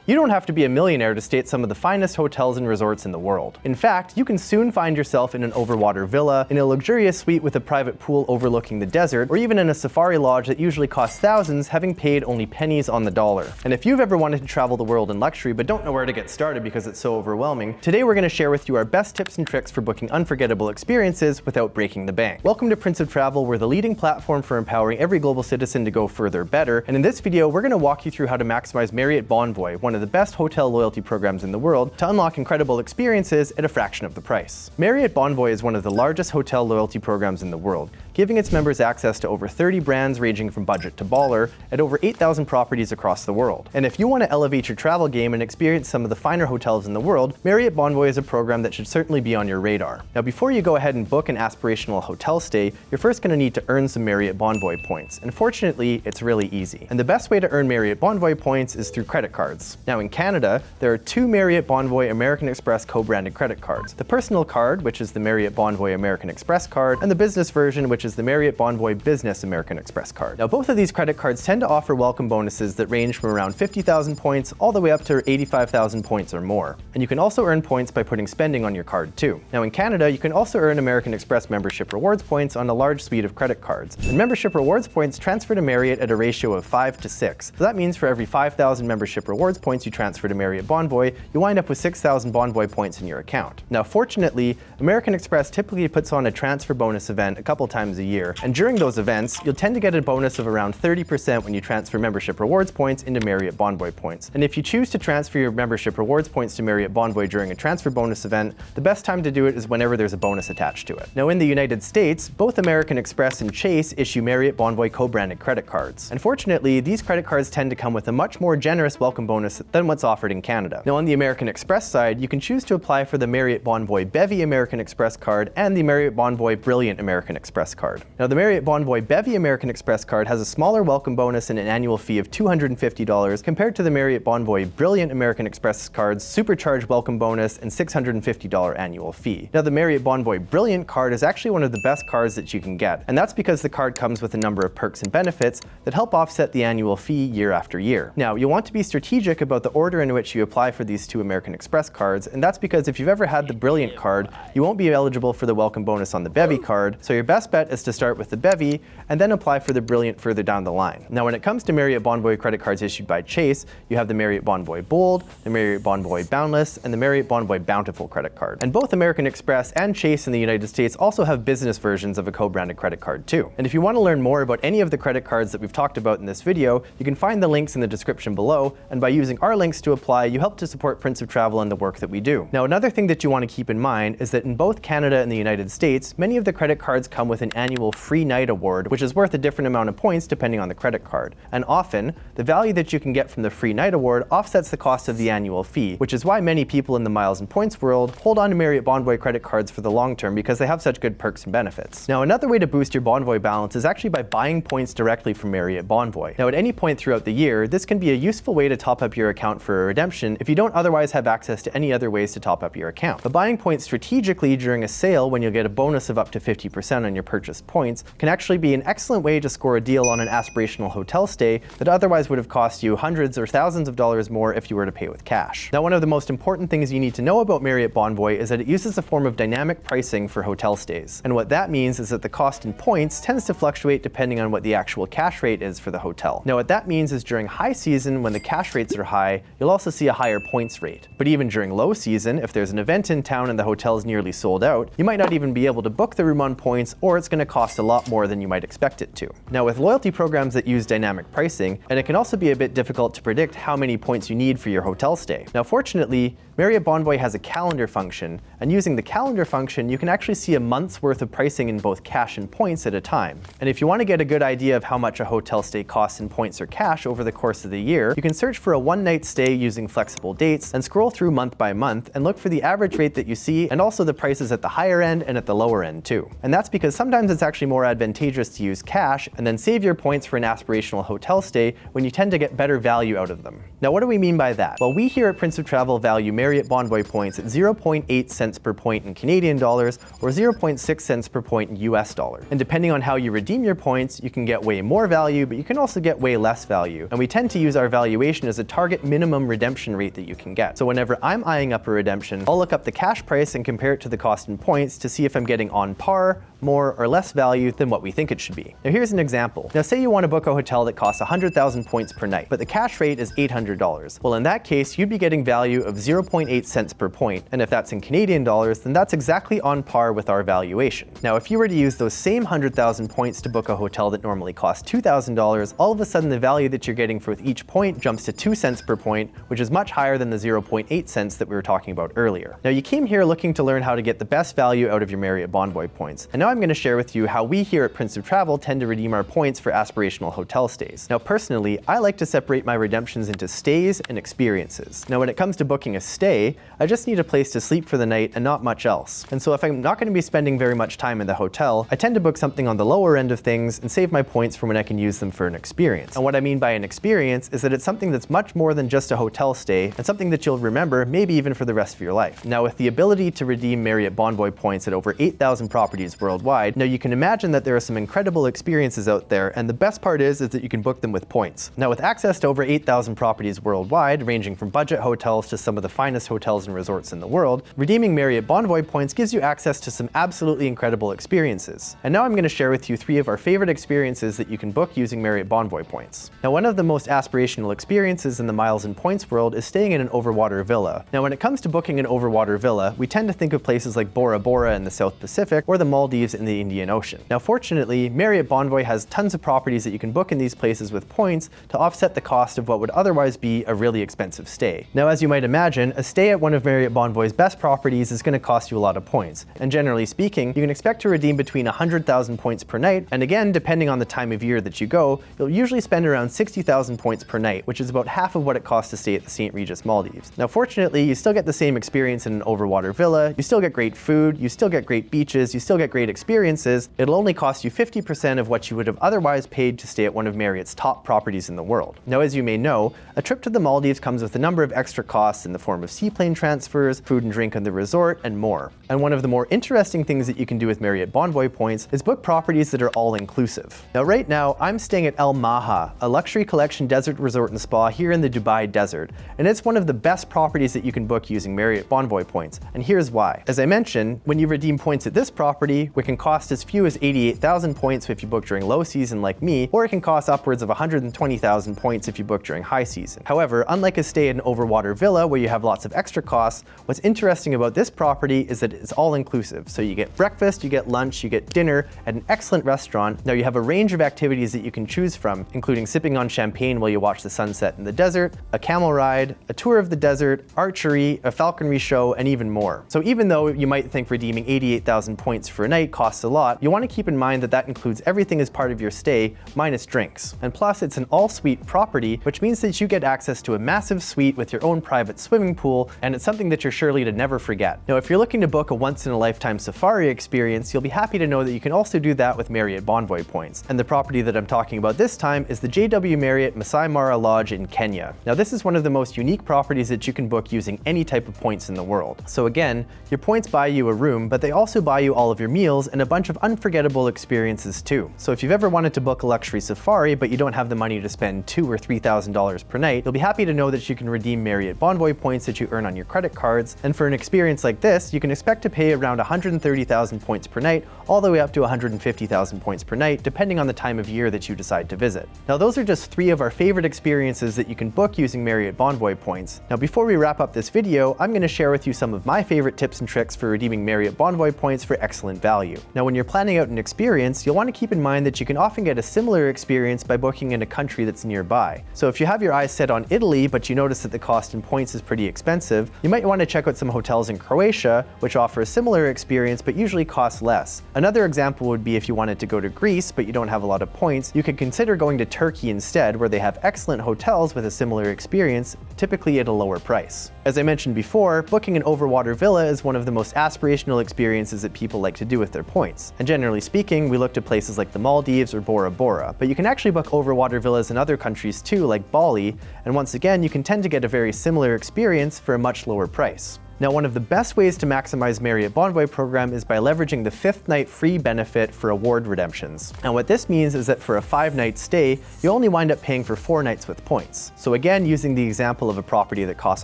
You don't have to be a millionaire to stay at some of the finest hotels and resorts in the world. In fact, you can soon find yourself in an overwater villa, in a luxurious suite with a private pool overlooking the desert, or even in a safari lodge that usually costs thousands, having paid only pennies on the dollar. And if you've ever wanted to travel the world in luxury but don't know where to get started because it's so overwhelming, today we're going to share with you our best tips and tricks for booking unforgettable experiences without breaking the bank. Welcome to Prince of Travel. We're the leading platform for empowering every global citizen to go further better. And in this video, we're going to walk you through how to maximize Marriott Bonvoy, one of the best hotel loyalty programs in the world, to unlock incredible experiences at a fraction of the price. Marriott Bonvoy is one of the largest hotel loyalty programs in the world, giving its members access to over 30 brands ranging from budget to baller at over 8,000 properties across the world. And if you want to elevate your travel game and experience some of the finer hotels in the world, Marriott Bonvoy is a program that should certainly be on your radar. Now, before you go ahead and book an aspirational hotel stay, you're first going to need to earn some Marriott Bonvoy points. And fortunately, it's really easy. And the best way to earn Marriott Bonvoy points is through credit cards. Now, in Canada, there are two Marriott Bonvoy American Express co-branded credit cards. The personal card, which is the Marriott Bonvoy American Express card, and the business version, which is the Marriott Bonvoy Business American Express card. Now, both of these credit cards tend to offer welcome bonuses that range from around 50,000 points all the way up to 85,000 points or more. And you can also earn points by putting spending on your card too. Now, in Canada, you can also earn American Express membership rewards points on a large suite of credit cards. And membership rewards points transfer to Marriott at a ratio of 5 to 6. So that means for every 5,000 membership rewards points you transfer to Marriott Bonvoy, you wind up with 6,000 Bonvoy points in your account. Now, fortunately, American Express typically puts on a transfer bonus event a couple times a year, and during those events, you'll tend to get a bonus of around 30% when you transfer membership rewards points into Marriott Bonvoy points. And if you choose to transfer your membership rewards points to Marriott Bonvoy during a transfer bonus event, the best time to do it is whenever there's a bonus attached to it. Now, in the United States, both American Express and Chase issue Marriott Bonvoy co-branded credit cards. Unfortunately, these credit cards tend to come with a much more generous welcome bonus than what's offered in Canada. Now, on the American Express side, you can choose to apply for the Marriott Bonvoy Bevy American Express card and the Marriott Bonvoy Brilliant American Express card. Now, the Marriott Bonvoy Bevy American Express card has a smaller welcome bonus and an annual fee of $250 compared to the Marriott Bonvoy Brilliant American Express card's supercharged welcome bonus and $650 annual fee. Now, the Marriott Bonvoy Brilliant card is actually one of the best cards that you can get, and that's because the card comes with a number of perks and benefits that help offset the annual fee year after year. Now, you'll want to be strategic about the order in which you apply for these two American Express cards, and that's because if you've ever had the Brilliant card, you won't be eligible for the welcome bonus on the Bevy card, so your best bet is to start with the Bevy and then apply for the Brilliant further down the line. Now, when it comes to Marriott Bonvoy credit cards issued by Chase, you have the Marriott Bonvoy Bold, the Marriott Bonvoy Boundless, and the Marriott Bonvoy Bountiful credit card. And both American Express and Chase in the United States also have business versions of a co-branded credit card too. And if you want to learn more about any of the credit cards that we've talked about in this video, you can find the links in the description below, and by using our links to apply, you help to support Prince of Travel and the work that we do. Now, another thing that you want to keep in mind is that in both Canada and the United States, many of the credit cards come with an annual free night award, which is worth a different amount of points depending on the credit card. And often, the value that you can get from the free night award offsets the cost of the annual fee, which is why many people in the miles and points world hold on to Marriott Bonvoy credit cards for the long term because they have such good perks and benefits. Now, another way to boost your Bonvoy balance is actually by buying points directly from Marriott Bonvoy. Now, at any point throughout the year, this can be a useful way to top up your account for a redemption if you don't otherwise have access to any other ways to top up your account. But buying points strategically during a sale when you'll get a bonus of up to 50% on your purchased points can actually be an excellent way to score a deal on an aspirational hotel stay that otherwise would have cost you hundreds or thousands of dollars more if you were to pay with cash. Now, one of the most important things you need to know about Marriott Bonvoy is that it uses a form of dynamic pricing for hotel stays. And what that means is that the cost in points tends to fluctuate depending on what the actual cash rate is for the hotel. Now, what that means is during high season, when the cash rates are high, you'll also see a higher points rate. But even during low season, if there's an event in town and the hotel is nearly sold out, you might not even be able to book the room on points, or it's going to cost a lot more than you might expect it to. Now, with loyalty programs that use dynamic pricing, and it can also be a bit difficult to predict how many points you need for your hotel stay. Now, fortunately, Marriott Bonvoy has a calendar function, and using the calendar function, you can actually see a month's worth of pricing in both cash and points at a time. And if you want to get a good idea of how much a hotel stay costs in points or cash over the course of the year, you can search for a one-night stay using flexible dates and scroll through month by month and look for the average rate that you see and also the prices at the higher end and at the lower end too. And that's because sometimes it's actually more advantageous to use cash and then save your points for an aspirational hotel stay when you tend to get better value out of them. Now, what do we mean by that? Well, we here at Prince of Travel value Marriott Bonvoy points at 0.8 cents per point in Canadian dollars or 0.6 cents per point in US dollars. And depending on how you redeem your points, you can get way more value, but you can also get way less value. And we tend to use our valuation as a target minimum redemption rate that you can get. So whenever I'm eyeing up a redemption, I'll look up the cash price and compare it to the cost in points to see if I'm getting on par, more, or less value than what we think it should be. Now here's an example. Now say you want to book a hotel that costs 100,000 points per night, but the cash rate is $800. Well, in that case, you'd be getting value of 0.8 cents per point, and if that's in Canadian dollars, then that's exactly on par with our valuation. Now if you were to use those same 100,000 points to book a hotel that normally costs $2,000, all of a sudden the value that you're getting for each point jumps to 2 cents per point, which is much higher than the 0.8 cents that we were talking about earlier. Now you came here looking to learn how to get the best value out of your Marriott Bonvoy points, and now I'm going to share with you how we here at Prince of Travel tend to redeem our points for aspirational hotel stays. Now personally, I like to separate my redemptions into stays and experiences. Now when it comes to booking a stay, I just need a place to sleep for the night and not much else. And so if I'm not going to be spending very much time in the hotel, I tend to book something on the lower end of things and save my points for when I can use them for an experience. And what I mean by an experience is that it's something that's much more than just a hotel stay and something that you'll remember maybe even for the rest of your life. Now with the ability to redeem Marriott Bonvoy points at over 8,000 properties worldwide, now you can imagine that there are some incredible experiences out there, and the best part is that you can book them with points. Now with access to over 8,000 properties worldwide, ranging from budget hotels to some of the finest hotels and resorts in the world, redeeming Marriott Bonvoy points gives you access to some absolutely incredible experiences. And now I'm going to share with you 3 of our favorite experiences that you can book using Marriott Bonvoy points. Now one of the most aspirational experiences in the miles and points world is staying in an overwater villa. Now when it comes to booking an overwater villa, we tend to think of places like Bora Bora in the South Pacific or the Maldives in the Indian Ocean. Now fortunately, Marriott Bonvoy has tons of properties that you can book in these places with points to offset the cost of what would otherwise be a really expensive stay. Now as you might imagine, a stay at one of Marriott Bonvoy's best properties is going to cost you a lot of points. And generally speaking, you can expect to redeem between 100,000 points per night, and again, depending on the time of year that you go, you'll usually spend around 60,000 points per night, which is about half of what it costs to stay at the St. Regis Maldives. Now fortunately, you still get the same experience in an overwater villa, you still get great food, you still get great beaches, you still get great experiences. It'll only cost you 50% of what you would have otherwise paid to stay at one of Marriott's top properties in the world. Now as you may know, a trip to the Maldives comes with a number of extra costs in the form of seaplane transfers, food and drink on the resort, and more. And one of the more interesting things that you can do with Marriott Bonvoy points is book properties that are all-inclusive. Now right now, I'm staying at El Maha, a luxury collection desert resort and spa here in the Dubai desert, and it's one of the best properties that you can book using Marriott Bonvoy points, and here's why. As I mentioned, when you redeem points at this property, it can cost as few as 88,000 points if you book during low season like me, or it can cost upwards of 120,000 points if you book during high season. However, unlike a stay at an overwater villa where you have lots of extra costs, what's interesting about this property is that it's all-inclusive. So you get breakfast, you get lunch, you get dinner at an excellent restaurant. Now you have a range of activities that you can choose from, including sipping on champagne while you watch the sunset in the desert, a camel ride, a tour of the desert, archery, a falconry show, and even more. So even though you might think redeeming 88,000 points for a night costs a lot, you want to keep in mind that that includes everything as part of your stay, minus drinks. And plus, it's an all-suite property, which means that you get access to a massive suite with your own private swimming pool, and it's something that you're surely to never forget. Now, if you're looking to book a once-in-a-lifetime safari experience, you'll be happy to know that you can also do that with Marriott Bonvoy points. And the property that I'm talking about this time is the JW Marriott Masai Mara Lodge in Kenya. Now, this is one of the most unique properties that you can book using any type of points in the world. So again, your points buy you a room, but they also buy you all of your meals and a bunch of unforgettable experiences too. So if you've ever wanted to book a luxury safari, but you don't have the money to spend $2,000 or $3,000 per night, you'll be happy to know that you can redeem Marriott Bonvoy points that you earn on your credit cards. And for an experience like this, you can expect to pay around 130,000 points per night, all the way up to 150,000 points per night, depending on the time of year that you decide to visit. Now, those are just 3 of our favorite experiences that you can book using Marriott Bonvoy points. Now, before we wrap up this video, I'm going to share with you some of my favorite tips and tricks for redeeming Marriott Bonvoy points for excellent value. Now, when you're planning out an experience, you'll want to keep in mind that you can often get a similar experience by booking in a country that's nearby. So if you have your eyes set on Italy, but you notice that the cost in points is pretty expensive, you might want to check out some hotels in Croatia, which offer a similar experience but usually cost less. Another example would be if you wanted to go to Greece but you don't have a lot of points, you could consider going to Turkey instead, where they have excellent hotels with a similar experience, typically at a lower price. As I mentioned before, booking an overwater villa is one of the most aspirational experiences that people like to do with their points. And generally speaking, we look to places like the Maldives or Bora Bora, but you can actually book overwater villas in other countries too, like Bali, and once again, you can tend to get a very similar experience for a much lower price. Now, one of the best ways to maximize Marriott Bonvoy program is by leveraging the 5th night free benefit for award redemptions. And what this means is that for a 5-night stay, you only wind up paying for 4 nights with points. So again, using the example of a property that costs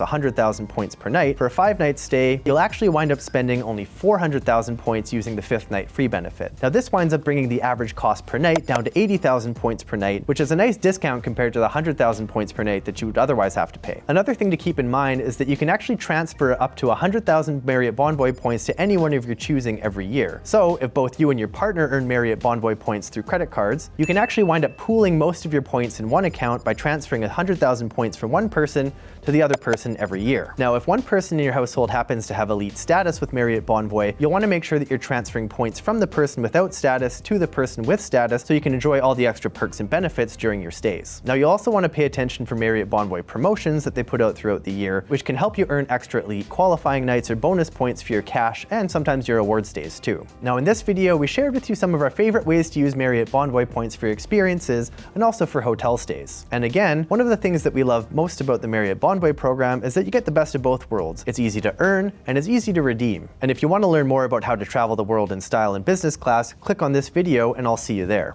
100,000 points per night, for a 5-night stay, you'll actually wind up spending only 400,000 points using the 5th night free benefit. Now, this winds up bringing the average cost per night down to 80,000 points per night, which is a nice discount compared to the 100,000 points per night that you would otherwise have to pay. Another thing to keep in mind is that you can actually transfer up to 100,000 Marriott Bonvoy points to any one of your choosing every year. So if both you and your partner earn Marriott Bonvoy points through credit cards, you can actually wind up pooling most of your points in one account by transferring 100,000 points from one person to the other person every year. Now, if one person in your household happens to have elite status with Marriott Bonvoy, you'll want to make sure that you're transferring points from the person without status to the person with status so you can enjoy all the extra perks and benefits during your stays. Now, you'll also want to pay attention for Marriott Bonvoy promotions that they put out throughout the year, which can help you earn extra elite qualifying nights or bonus points for your cash and sometimes your award stays too. Now, in this video, we shared with you some of our favorite ways to use Marriott Bonvoy points for your experiences and also for hotel stays. And again, one of the things that we love most about the Marriott Bonvoy program is that you get the best of both worlds. It's easy to earn and it's easy to redeem. And if you want to learn more about how to travel the world in style and business class, click on this video and I'll see you there.